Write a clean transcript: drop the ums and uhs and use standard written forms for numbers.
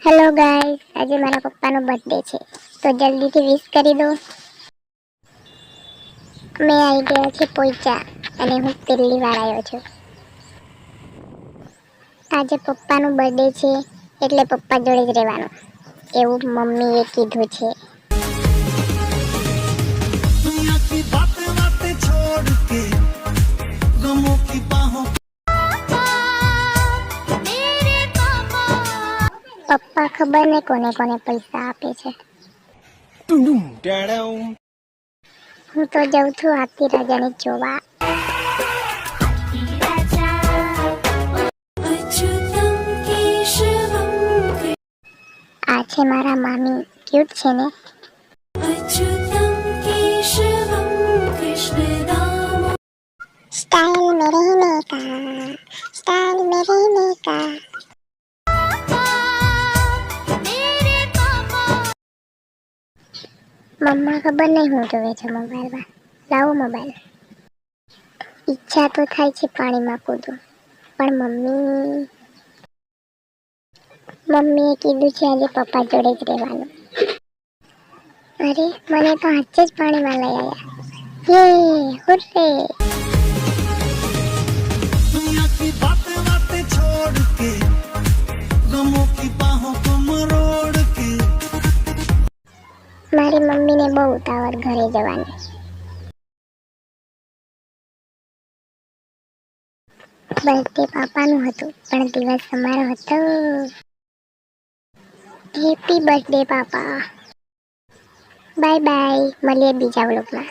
Hello guys, आज मारा पप्पा no birthday है तो जल्दी थी विश करी दो। मैं आई गया छे पोईचा अने हूँ पहली वार आयो छुं। आज पप्पा नो बर्थडे है एटले पप्पा जोड़े ज रहेवानुं एवुं मम्मीए कीधुं छे। पप्पा खबर ने कोने कोने पैसा आपे छे। हूँ तो जाऊँ छुं हाथी राजा ने जोवा। आ छे मारा मामी, क्यूट छे ने। स्टाइल में रहने का, स्टाइल में रहने का। मम्मा खबर नहीं हूँ जोवे छे मोबाइल में। लावो मोबाइल। इच्छा तो थाय छे पानी में कूदूं पण मम्मीए कीधुं छे आज पप्पा जोड़े ज रहेवानुं। अरे मने तो हाथे ज पानी में लई आया। ये हुर्रे। मारी मम्मी ने बहु उतावळ घरे जवानी। बर्थडे पापानुं हतुं पण दिवस अमारो हतो। हैप्पी बर्थडे पापा। बाय बाय, मळीए बीजा व्लॉग में।